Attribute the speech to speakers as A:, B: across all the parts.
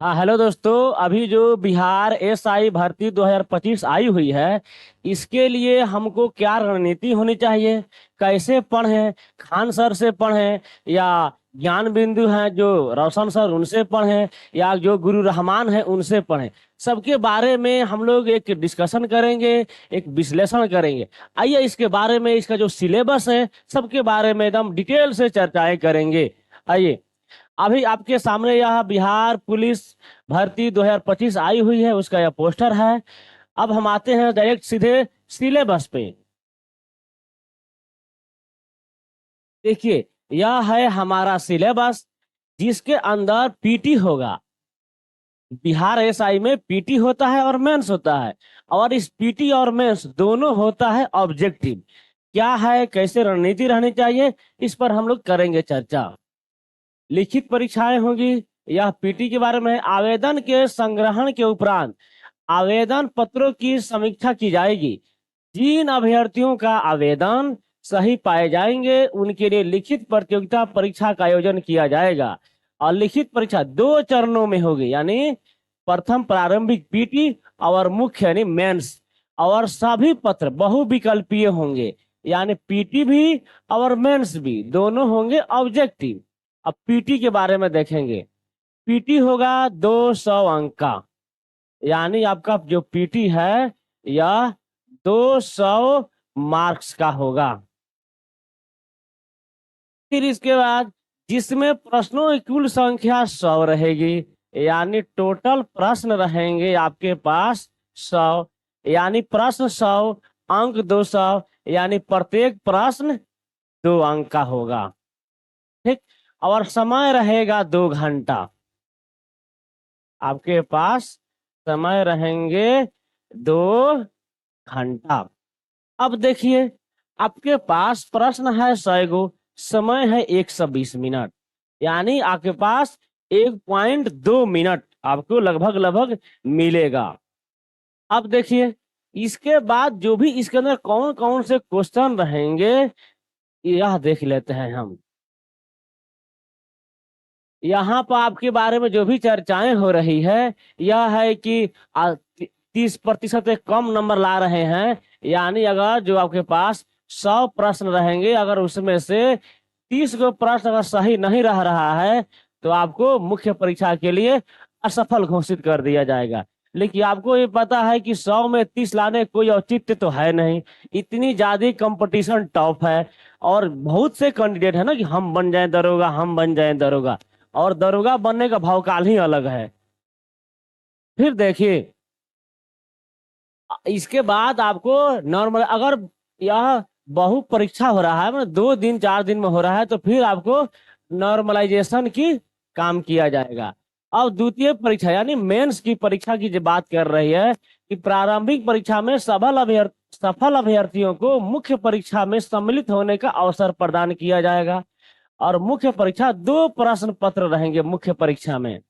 A: हाँ, हेलो दोस्तों। अभी जो बिहार एसआई भर्ती 2025 आई हुई है, इसके लिए हमको क्या रणनीति होनी चाहिए? कैसे पढ़ें? खान सर से पढ़ें या ज्ञान बिंदु हैं जो रोशन सर, उनसे पढ़ें या जो गुरु रहमान है उनसे पढ़ें? सबके बारे में हम लोग एक डिस्कशन करेंगे, एक विश्लेषण करेंगे। आइए इसके बारे में, इसका जो सिलेबस है सबके बारे में एकदम डिटेल से चर्चाएं करेंगे। आइए, अभी आपके सामने यह बिहार पुलिस भर्ती 2025 आई हुई है, उसका यह पोस्टर है। अब हम आते हैं डायरेक्ट सीधे सिलेबस पे। देखिए, यह है हमारा सिलेबस, जिसके अंदर पीटी होगा। बिहार एसआई में पीटी होता है और मेंस होता है, और इस पीटी और मेंस दोनों होता है ऑब्जेक्टिव। क्या है, कैसे रणनीति रहनी चाहिए, इस पर हम लोग करेंगे चर्चा। लिखित परीक्षाएं होगी, यह पीटी के बारे में है। आवेदन के संग्रहण के उपरांत आवेदन पत्रों की समीक्षा की जाएगी। जिन अभ्यर्थियों का आवेदन सही पाए जाएंगे उनके लिए लिखित प्रतियोगिता परीक्षा का आयोजन किया जाएगा। और लिखित परीक्षा दो चरणों में होगी, यानी प्रथम प्रारंभिक पीटी और मुख्य यानी मेंस। और सभी पत्र बहुविकल्पीय होंगे, यानी पीटी भी और मेंस भी दोनों होंगे ऑब्जेक्टिव। अब पीटी के बारे में देखेंगे। पीटी होगा 200 अंक का, यानी आपका जो पीटी है यह 200 मार्क्स का होगा। फिर इसके बाद जिसमें प्रश्नों की कुल संख्या 100 रहेगी, यानी टोटल प्रश्न रहेंगे आपके पास 100, यानी प्रश्न 100, अंक 200, यानी प्रत्येक प्रश्न 2 अंक का होगा। ठीक। और समय रहेगा 2 घंटा आपके पास, समय रहेंगे 2 घंटा। अब देखिए, आपके पास प्रश्न है 100 गो, समय है 120 मिनट, यानी आपके पास 1.2 मिनट आपको लगभग लगभग मिलेगा। अब देखिए, इसके बाद जो भी इसके अंदर कौन कौन से क्वेश्चन रहेंगे यह देख लेते हैं हम। यहाँ पर आपके बारे में जो भी चर्चाएं हो रही है, यह है कि 30% से कम नंबर ला रहे हैं। यानी अगर जो आपके पास 100 प्रश्न रहेंगे, अगर उसमें से 30 गो प्रश्न अगर सही नहीं रह रहा है तो आपको मुख्य परीक्षा के लिए असफल घोषित कर दिया जाएगा। लेकिन आपको ये पता है कि 100 में 30 लाने कोई औचित्य तो है नहीं, इतनी ज्यादा कंपटीशन टॉप है। और बहुत से कैंडिडेट है ना कि हम बन जाएं दरोगा, हम बन जाएं दरोगा, और दरोगा बनने का भौकाल ही अलग है। फिर देखिए, इसके बाद आपको नॉर्मल, अगर यह बहु परीक्षा हो रहा है मतलब 2 दिन 4 दिन में हो रहा है, तो फिर आपको नॉर्मलाइजेशन की काम किया जाएगा। अब द्वितीय परीक्षा यानी मेंस की परीक्षा की जो बात कर रही है कि प्रारंभिक परीक्षा में सफल अभ्यर्थियों को मुख्य परीक्षा में सम्मिलित होने का अवसर प्रदान किया जाएगा। और मुख्य परीक्षा 2 प्रश्न पत्र रहेंगे मुख्य परीक्षा में।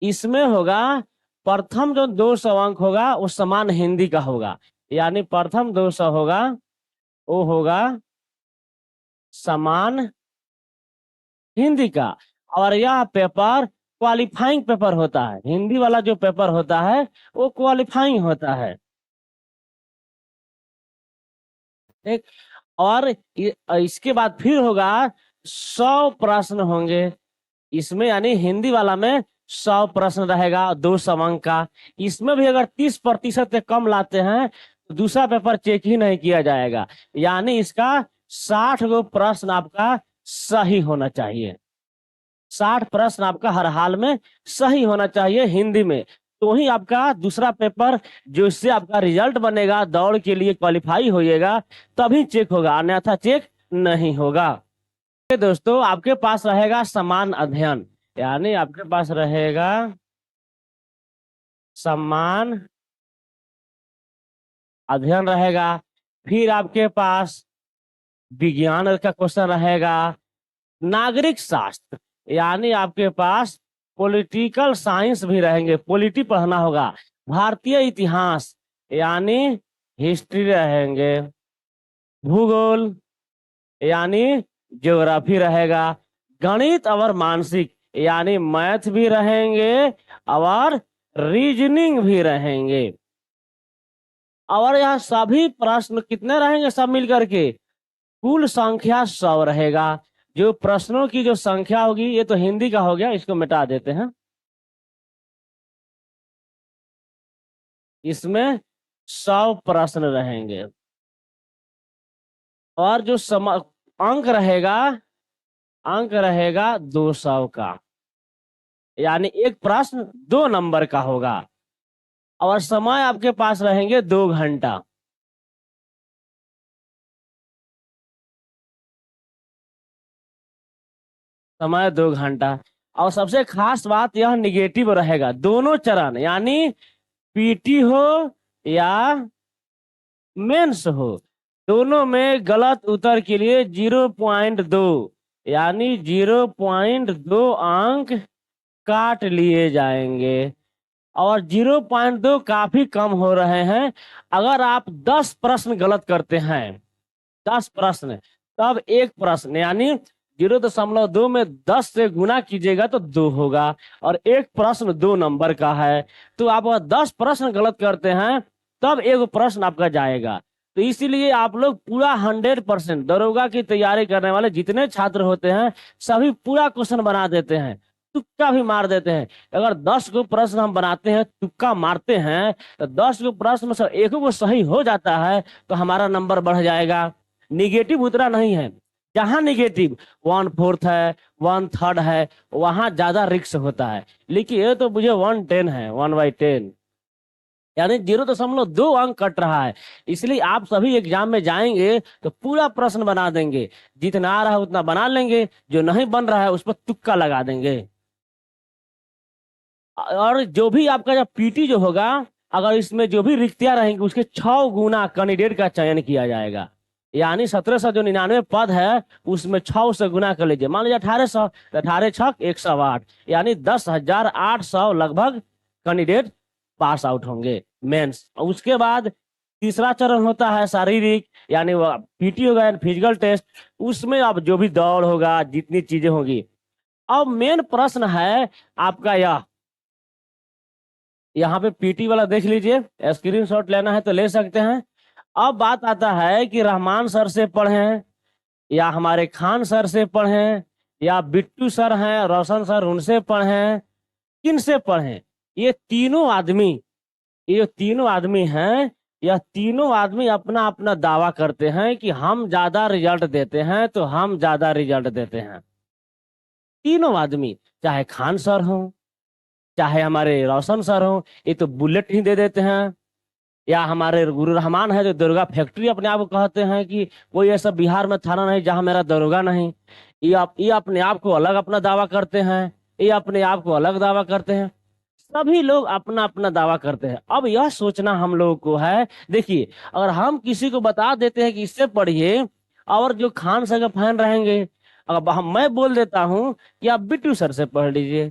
A: इसमें होगा, प्रथम जो 200 अंक होगा वो समान हिंदी का होगा, यानी प्रथम 200 होगा वो होगा समान हिंदी का। और यह पेपर क्वालिफाइंग पेपर होता है, हिंदी वाला जो पेपर होता है वो क्वालिफाइंग होता है। ठीक। और इसके बाद फिर होगा 100 प्रश्न होंगे इसमें, यानी हिंदी वाला में 100 प्रश्न रहेगा 200 अंक का। इसमें भी अगर 30% से कम लाते हैं तो दूसरा पेपर चेक ही नहीं किया जाएगा, यानी इसका 60 गो प्रश्न आपका सही होना चाहिए। 60 प्रश्न आपका हर हाल में सही होना चाहिए हिंदी में, तो ही आपका दूसरा पेपर जो इससे आपका रिजल्ट बनेगा, दौड़ के लिए क्वालिफाई होइएगा, तभी चेक होगा, अन्यथा चेक नहीं होगा। दोस्तों, आपके पास रहेगा समान अध्ययन, यानी आपके पास रहेगा समान अध्ययन रहेगा। फिर आपके पास विज्ञान का क्वेश्चन रहेगा। नागरिक शास्त्र, यानी आपके पास पॉलिटिकल साइंस भी रहेंगे, पॉलिटी पढ़ना होगा। भारतीय इतिहास यानी हिस्ट्री रहेंगे। भूगोल यानी ज्योग्राफी रहेगा। गणित और मानसिक यानी मैथ भी रहेंगे और रीजनिंग भी रहेंगे। और यह सभी प्रश्न कितने रहेंगे सब मिलकर के? कुल संख्या 100 रहेगा। जो प्रश्नों की जो संख्या होगी, ये तो हिंदी का हो गया, इसको मिटा देते हैं। इसमें 100 प्रश्न रहेंगे और जो अंक रहेगा, अंक रहेगा 200 का। यानी एक प्रश्न 2 नंबर का होगा और समय आपके पास रहेंगे 2 घंटा। समय 2 घंटा। और सबसे खास बात यह निगेटिव रहेगा दोनों चरण, यानी पीटी हो या मेंस हो, दोनों में गलत उत्तर के लिए 0.2 यानी 0.2 अंक काट लिए जाएंगे। और 0.2 काफी कम हो रहे हैं। अगर आप 10 प्रश्न गलत करते हैं, 10 प्रश्न, तब एक प्रश्न यानी 0.2 में 10 से गुना कीजिएगा तो 2 होगा। और एक प्रश्न 2 नंबर का है, तो आप अगर 10 प्रश्न गलत करते हैं तब एक प्रश्न आपका जाएगा। तो इसीलिए आप लोग पूरा 100% दरोगा की तैयारी करने वाले जितने छात्र होते हैं सभी पूरा क्वेश्चन बना देते हैं, तुक्का भी मार देते हैं। अगर 10 को प्रश्न हम बनाते हैं, तुक्का मारते हैं, तो 10 को प्रश्न में से एक को सही हो जाता है तो हमारा नंबर बढ़ जाएगा। निगेटिव उतना नहीं है। जहां निगेटिव 1/4 है, 1/3 है, वहां ज्यादा रिस्क होता है। लेकिन ये तो मुझे 110 है, 1/10, यानी 0.2 अंक कट रहा है। इसलिए आप सभी एग्जाम में जाएंगे तो पूरा प्रश्न बना देंगे, जितना आ रहा है उतना बना लेंगे, जो नहीं बन रहा है उस पर तुक्का लगा देंगे। और जो भी आपका जब पीटी जो होगा, अगर इसमें जो भी रिक्तियां रहेंगी उसके 6 गुना कैंडिडेट का चयन किया जाएगा। यानी 1799 पद है, उसमें 6 से गुना कर लीजिए। मान लीजिए 1800, तो 18 छक 108, यानी 10,800 लगभग कैंडिडेट पास आउट होंगे मेंस। और उसके बाद तीसरा चरण होता है शारीरिक, यानी पीटी होगा, फिजिकल टेस्ट। उसमें अब जो भी दौड़ होगा, जितनी चीजें होगी। अब मेन प्रश्न है आपका यह, यहाँ पे पीटी वाला देख लीजिए, स्क्रीनशॉट लेना है तो ले सकते हैं। अब बात आता है कि रहमान सर से पढ़ें या हमारे खान सर से पढ़ें या बिट्टू सर हैं, रोशन सर, उनसे पढ़ें, किन से पढ़ें? ये तीनों आदमी, ये तीनों आदमी हैं, यह तीनों आदमी अपना अपना दावा करते हैं कि हम ज्यादा रिजल्ट देते हैं, तो हम ज्यादा रिजल्ट देते हैं। तीनों आदमी, चाहे खान सर हो, चाहे हमारे रोशन सर हो, ये तो बुलेट ही दे देते हैं। या हमारे गुरु रहमान है जो दरोगा फैक्ट्री अपने आप को कहते हैं कि कोई ऐसा बिहार में थाना नहीं जहां मेरा दरोगा नहीं। ये अपने आप को अलग अपना दावा करते हैं, ये अपने आप को अलग दावा करते हैं। सभी लोग अपना अपना दावा करते हैं। अब यह सोचना हम लोगों को है, देखिए, अगर हम किसी को बता देते हैं कि इससे पढ़िए, और जो खान सर के फैन रहेंगे, अगर मैं बोल देता हूँ कि आप बिट्टू सर से पढ़ लीजिए,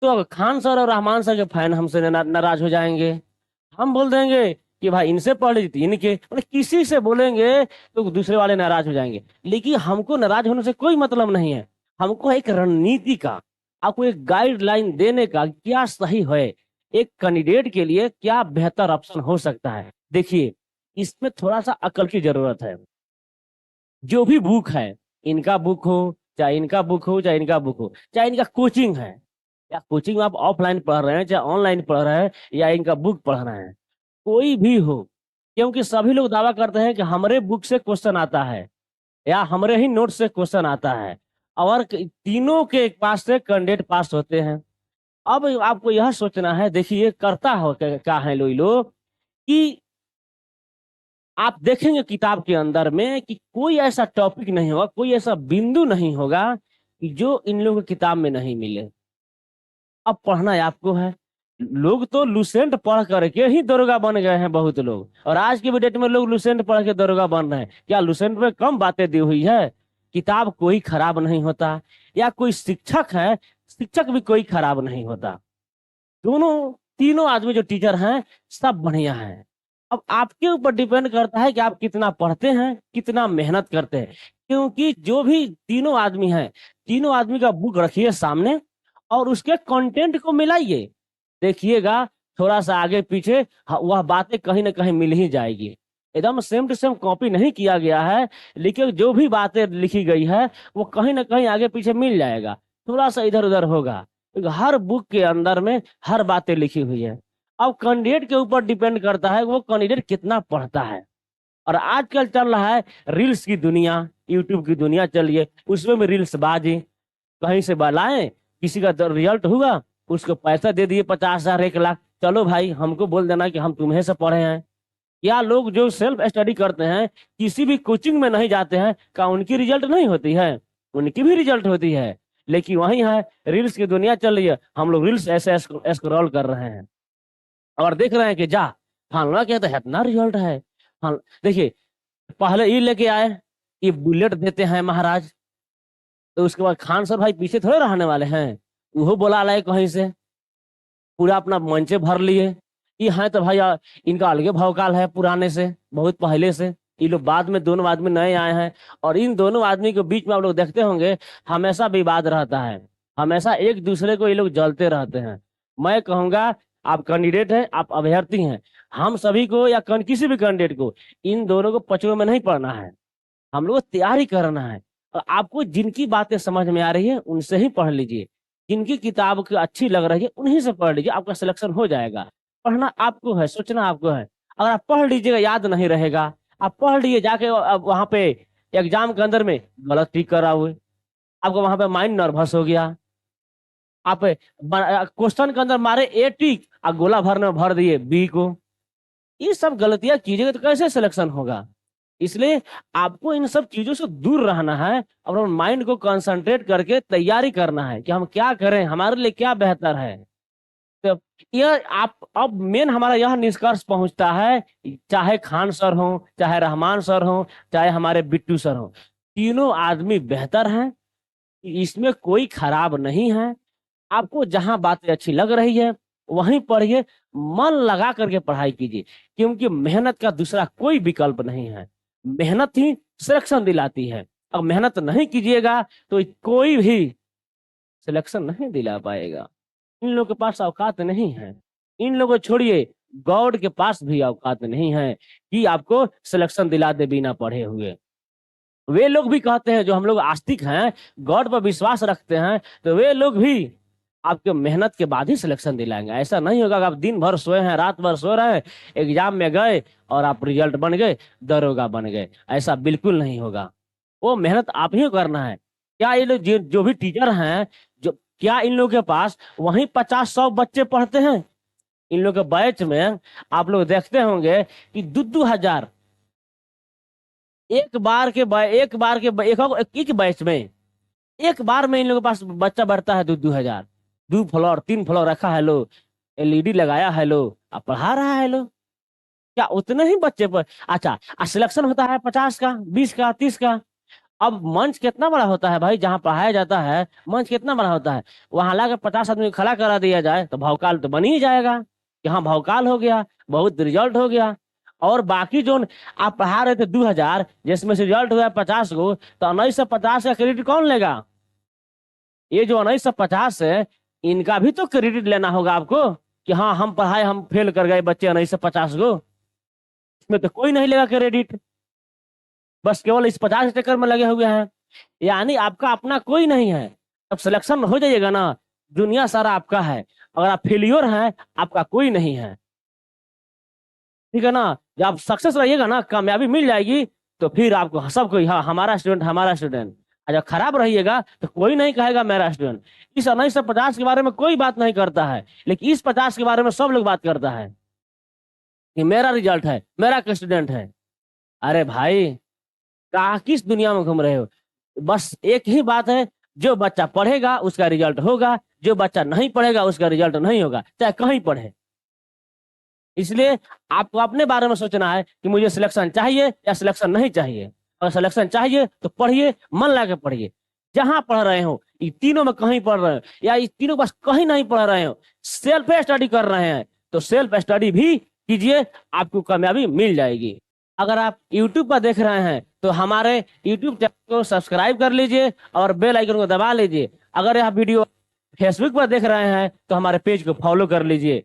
A: तो अगर खान सर और रहमान सर के फैन हमसे नाराज हो जाएंगे। हम बोल देंगे कि भाई इनसे पढ़ लीजिए, इनके, मतलब किसी से बोलेंगे तो दूसरे वाले नाराज हो जाएंगे। लेकिन हमको नाराज होने से कोई मतलब नहीं है। हमको एक रणनीति का, आपको एक गाइडलाइन देने का, क्या सही है, एक कैंडिडेट के लिए क्या बेहतर ऑप्शन हो सकता है। देखिए, इसमें थोड़ा सा अकल की जरूरत है। जो भी बुक है, इनका बुक हो चाहे इनका बुक हो, चाहे इनका बुक हो, चाहे इनका कोचिंग है, या कोचिंग में आप ऑफलाइन पढ़ रहे हैं चाहे ऑनलाइन पढ़ रहे हैं, या इनका बुक पढ़ रहे हैं, कोई भी हो, क्योंकि सभी लोग दावा करते हैं कि हमारे बुक से क्वेश्चन आता है या हमारे ही नोट से क्वेश्चन आता है, और तीनों के पास से कैंडिडेट पास होते हैं। अब आपको यह सोचना है, देखिए करता हो क्या है लोग कि आप देखेंगे किताब के अंदर में कि कोई ऐसा टॉपिक नहीं होगा, कोई ऐसा बिंदु नहीं होगा कि जो इन लोगों की किताब में नहीं मिले। अब पढ़ना है आपको है। लोग तो लुसेंट पढ़ करके ही दरोगा बन गए हैं बहुत लोग, और आज की डेट में लोग लुसेंट पढ़ के दरोगा बन रहे हैं। क्या लुसेंट में कम बातें दी हुई है? किताब कोई खराब नहीं होता, या कोई शिक्षक है, शिक्षक भी कोई खराब नहीं होता। दोनों, तीनों आदमी जो टीचर हैं सब बढ़िया हैं। अब आपके ऊपर डिपेंड करता है कि आप कितना पढ़ते हैं, कितना मेहनत करते हैं। क्योंकि जो भी तीनों आदमी हैं, तीनों आदमी का बुक रखिए सामने, और उसके कंटेंट को मिलाइए, देखिएगा थोड़ा सा आगे पीछे वह बातें कहीं ना कहीं मिल ही जाएगी। एकदम सेम टू सेम कॉपी नहीं किया गया है, लेकिन जो भी बातें लिखी गई है वो कहीं ना कहीं आगे पीछे मिल जाएगा, थोड़ा सा इधर उधर होगा, क्योंकि हर बुक के अंदर में हर बातें लिखी हुई है। अब कैंडिडेट के ऊपर डिपेंड करता है वो कैंडिडेट कितना पढ़ता है। और आजकल चल रहा है रील्स की दुनिया, यूट्यूब की दुनिया चल रही है, उसमें भी रील्स बाजी, कहीं से लाए, किसी का रिजल्ट हुआ, उसको पैसा दे दिए 50,000 1 लाख, चलो भाई हमको बोल देना कि हम तुम्हें से पढ़े हैं। या लोग जो सेल्फ स्टडी करते हैं, किसी भी कोचिंग में नहीं जाते हैं, क्या उनकी रिजल्ट नहीं होती है? उनकी भी रिजल्ट होती है। लेकिन वही है, रील्स की दुनिया चल रही है, हम लोग रील्स ऐसे स्क्रॉल कर रहे हैं और देख रहे हैं कि जा फलाना क्या तो इतना रिजल्ट है। हाँ देखिए, पहले ये लेके आए कि बुलेट देते हैं महाराज, तो उसके बाद खान सर भाई पीछे थोड़े रहने वाले हैं, वो बोला लाए कहीं से, पूरा अपना मंचे भर लिए। ये है तो भाई इनका अलगे भौकाल है पुराने से, बहुत पहले से। ये लोग बाद में दोनों आदमी नए आए हैं, और इन दोनों आदमी के बीच में आप लोग देखते होंगे हमेशा विवाद रहता है, हमेशा एक दूसरे को ये लोग जलते रहते हैं। मैं कहूंगा आप कैंडिडेट हैं, आप अभ्यर्थी हैं, हम सभी को या किसी भी कैंडिडेट को इन दोनों को पचड़ों में नहीं पड़ना है, हम लोग को तैयारी करना है। और आपको जिनकी बातें समझ में आ रही है उनसे ही पढ़ लीजिए, जिनकी किताब की अच्छी लग रही है उन्हीं से पढ़ लीजिए, आपका सिलेक्शन हो जाएगा। पढ़ना आपको है, सोचना आपको है। अगर आप पढ़ लीजिएगा याद नहीं रहेगा, आप पढ़ लीजिए जाके वहां पे एग्जाम के अंदर में गलत टिक करा हुए, आपको वहां पे माइंड नर्वस हो गया, आप क्वेश्चन के अंदर मारे ए टिक और गोला भरने में भर दिए बी को, ये सब गलतियां कीजिएगा तो कैसे सिलेक्शन होगा? इसलिए आपको इन सब चीजों से दूर रहना है और माइंड को कंसंट्रेट करके तैयारी करना है कि हम क्या करें, हमारे लिए क्या बेहतर है। तो यह आप अब मेन हमारा यह निष्कर्ष पहुंचता है, चाहे खान सर हो, चाहे रहमान सर हो, चाहे हमारे बिट्टू सर हो, तीनों आदमी बेहतर हैं, इसमें कोई खराब नहीं है। आपको जहां बातें अच्छी लग रही है वहीं पढ़िए, मन लगा करके पढ़ाई कीजिए, क्योंकि मेहनत का दूसरा कोई विकल्प नहीं है। मेहनत ही सिलेक्शन दिलाती है, अब मेहनत नहीं कीजिएगा तो कोई भी सिलेक्शन नहीं दिला पाएगा। इन लोगों के पास औकात नहीं है, इन लोगों को छोड़िए, गॉड के पास भी औकात नहीं है कि आपको सिलेक्शन दिला दे बिना पढ़े हुए। वे लोग भी कहते हैं, जो हम लोग आस्तिक हैं, गॉड पर विश्वास रखते हैं, तो वे लोग भी आपके मेहनत के बाद ही सिलेक्शन दिलाएंगे। ऐसा नहीं होगा कि आप दिन भर सोए हैं, रात भर सो रहे हैं, एग्जाम में गए और आप रिजल्ट बन गए, दरोगा बन गए, ऐसा बिल्कुल नहीं होगा। वो मेहनत आप ही को करना है। क्या ये लोग जो भी टीचर हैं, जो क्या इन लोगों के पास वहीं 50-100 बच्चे पढ़ते हैं? इन लोग के बैच में आप लोग देखते होंगे कि 2-2 हजार एक बैच में, एक बार में इन लोगों के पास बच्चा बढ़ता है 2-2 हजार। 2 फ्लोर 3 फ्लोर रखा है लो, एलईडी लगाया है लो, अब पढ़ा रहा है लो। क्या उतने ही बच्चे पर? अच्छा, सिलेक्शन होता है 50 का, 20 का, 30 का। अब मंच कितना बड़ा होता है भाई, जहां पढ़ाया जाता है मंच कितना बड़ा होता है, वहां लाकर 50 आदमी को खड़ा करा दिया जाए तो भौकाल तो बन ही जाएगा कि हाँ भौकाल हो गया, बहुत रिजल्ट हो गया। और बाकी जो आप पढ़ा रहे थे 2 हजार, जिसमें से रिजल्ट हुआ है 50 को, तो 1950 का क्रेडिट कौन लेगा? ये जो 1950 है, इनका भी तो क्रेडिट लेना होगा आपको कि हाँ हम पढ़ाए, हम फेल कर गए बच्चे 1950 को। इसमें तो कोई नहीं लेगा क्रेडिट, बस केवल इस 50 के चक्कर में लगे हुए हैं, यानी आपका अपना कोई नहीं है। अब सिलेक्शन हो जाइएगा ना, दुनिया सारा आपका है। अगर आप फेलियर हैं, आपका कोई नहीं है, ठीक है ना? जब आप सक्सेस रहिएगा ना, कामयाबी मिल जाएगी, तो फिर आपको सबको हाँ हमारा स्टूडेंट, हमारा स्टूडेंट। अगर खराब रहिएगा तो कोई नहीं कहेगा मेरा स्टूडेंट। इस 1950 के बारे में कोई बात नहीं करता है, लेकिन इस 50 के बारे में सब लोग बात करता है कि मेरा रिजल्ट है, मेरा स्टूडेंट है। अरे भाई, कहा किस दुनिया में घूम रहे हो? बस एक ही बात है, जो बच्चा पढ़ेगा उसका रिजल्ट होगा, जो बच्चा नहीं पढ़ेगा उसका रिजल्ट नहीं होगा, चाहे कहीं पढ़े। इसलिए आपको अपने बारे में सोचना है कि मुझे सिलेक्शन चाहिए या सिलेक्शन नहीं चाहिए। अगर सिलेक्शन चाहिए तो पढ़िए, मन लगा के पढ़िए। जहां पढ़ रहे हो, ये तीनों में कहीं पढ़ रहे हो या ये तीनों बस कहीं नहीं पढ़ रहे हो, सेल्फ स्टडी कर रहे हैं, तो सेल्फ स्टडी भी कीजिए, आपको कामयाबी मिल जाएगी। अगर आप YouTube पर देख रहे हैं तो हमारे YouTube चैनल को सब्सक्राइब कर लीजिए और बेल आइकन को दबा लीजिए। अगर यह वीडियो फेसबुक पर देख रहे हैं तो हमारे पेज को फॉलो कर लीजिए।